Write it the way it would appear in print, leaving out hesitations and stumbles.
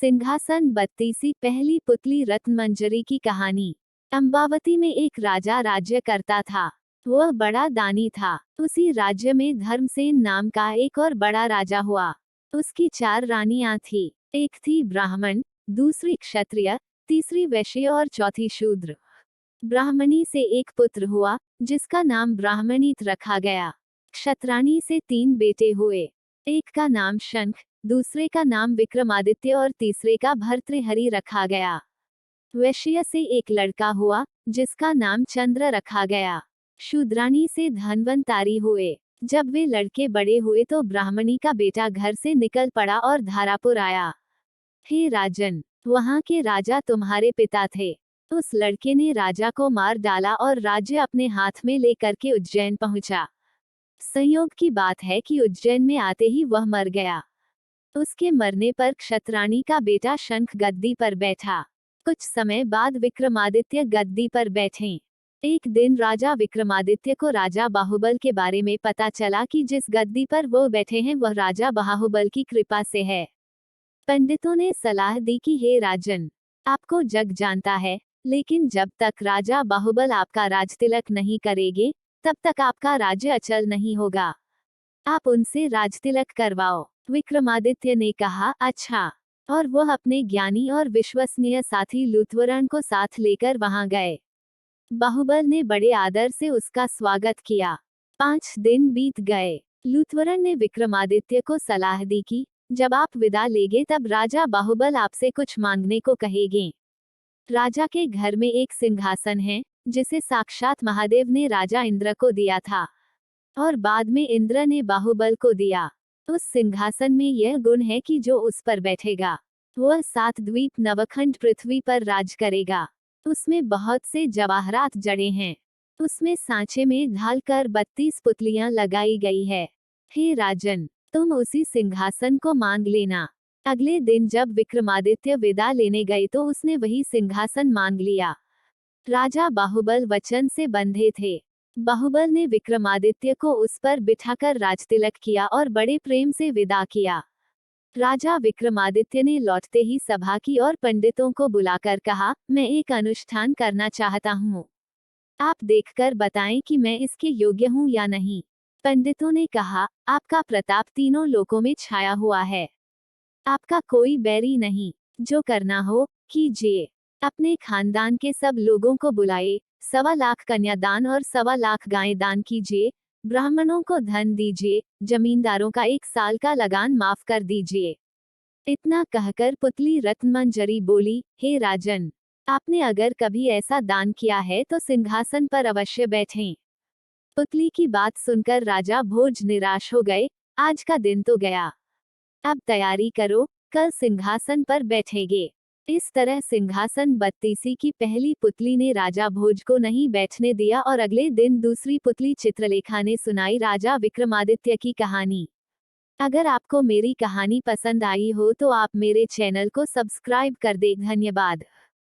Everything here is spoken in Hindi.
सिंहासन बत्तीसी पहली पुतली रत्नमंजरी की कहानी। अम्बावती में एक राजा राज्य करता था। वह बड़ा दानी था। उसी राज्य में धर्मसेन नाम का एक और बड़ा राजा हुआ। उसकी 4 रानियां थी। एक थी ब्राह्मण, दूसरी क्षत्रिय, तीसरी वैश्य और चौथी शूद्र। ब्राह्मणी से एक पुत्र हुआ जिसका नाम ब्राह्मणीत रखा गया। क्षत्राणी से 3 बेटे हुए। एक का नाम शंख, दूसरे का नाम विक्रमादित्य और तीसरे का भर्तृहरि रखा गया। वैश्य से एक लड़का हुआ जिसका नाम चंद्र रखा गया। शूद्राणी से धन्वंतारी हुए। जब वे लड़के बड़े हुए तो ब्राह्मणी का बेटा घर से निकल पड़ा और धारापुर आया। हे राजन, वहां के राजा तुम्हारे पिता थे। उस लड़के ने राजा को मार डाला और राज्य अपने हाथ में लेकर के उज्जैन पहुंचा। संयोग की बात है कि उज्जैन में आते ही वह मर गया। उसके मरने पर क्षत्राणी का बेटा शंख गद्दी पर बैठा। कुछ समय बाद विक्रमादित्य गद्दी पर बैठे। एक दिन राजा विक्रमादित्य को राजा बाहुबल के बारे में पता चला कि जिस गद्दी पर वो बैठे हैं वह राजा बाहुबल की कृपा से है। पंडितों ने सलाह दी कि हे राजन, आपको जग जानता है, लेकिन जब तक राजा बाहुबल आपका राजतिलक नहीं करेंगे तब तक आपका राज्य अचल नहीं होगा। आप उनसे राजतिलक करवाओ। विक्रमादित्य ने कहा, अच्छा। और वह अपने ज्ञानी और विश्वसनीय साथी लूथवरण को साथ लेकर वहां गए। बाहुबल ने बड़े आदर से उसका स्वागत किया। 5 दिन बीत गए। लूथवरण ने विक्रमादित्य को सलाह दी कि जब आप विदा लेंगे तब राजा बाहुबल आपसे कुछ मांगने को कहेंगे। राजा के घर में एक सिंहासन है जिसे साक्षात महादेव ने राजा इंद्र को दिया था और बाद में इंद्र ने बाहुबल को दिया। उस सिंहासन में यह गुण है कि जो उस पर बैठेगा वह 7 द्वीप नवखंड पृथ्वी पर राज करेगा। उसमें बहुत से जवाहरात जड़े हैं। उसमें सांचे में ढालकर 32 पुतलियां लगाई गई है। हे राजन, तुम उसी सिंहासन को मांग लेना। अगले दिन जब विक्रमादित्य विदा लेने गए तो उसने वही सिंहासन मांग लिया। राजा बाहुबल वचन से बंधे थे। बाहुबल ने विक्रमादित्य को उस पर बिठाकर राजतिलक किया और बड़े प्रेम से विदा किया। राजा विक्रमादित्य ने लौटते ही सभा की और पंडितों को बुलाकर कहा, मैं एक अनुष्ठान करना चाहता हूँ। आप देखकर बताएं कि मैं इसके योग्य हूँ या नहीं। पंडितों ने कहा, आपका प्रताप तीनों लोकों में छाया हुआ है। आपका कोई बैरी नहीं। जो करना हो कीजिए। अपने खानदान के सब लोगों को बुलाए। 1.25 लाख कन्यादान और 1.25 लाख गायें दान कीजिए। ब्राह्मणों को धन दीजिए। जमींदारों का 1 साल का लगान माफ कर दीजिए। इतना कहकर पुतली रत्नमंजरी बोली, हे राजन, आपने अगर कभी ऐसा दान किया है तो सिंहासन पर अवश्य बैठें। पुतली की बात सुनकर राजा भोज निराश हो गए। आज का दिन तो गया। अब तैयारी करो, कल सिंहासन पर बैठेंगे। इस तरह सिंहासन बत्तीसी की पहली पुतली ने राजा भोज को नहीं बैठने दिया और अगले दिन दूसरी पुतली चित्रलेखा ने सुनाई राजा विक्रमादित्य की कहानी। अगर आपको मेरी कहानी पसंद आई हो तो आप मेरे चैनल को सब्सक्राइब कर दें। धन्यवाद।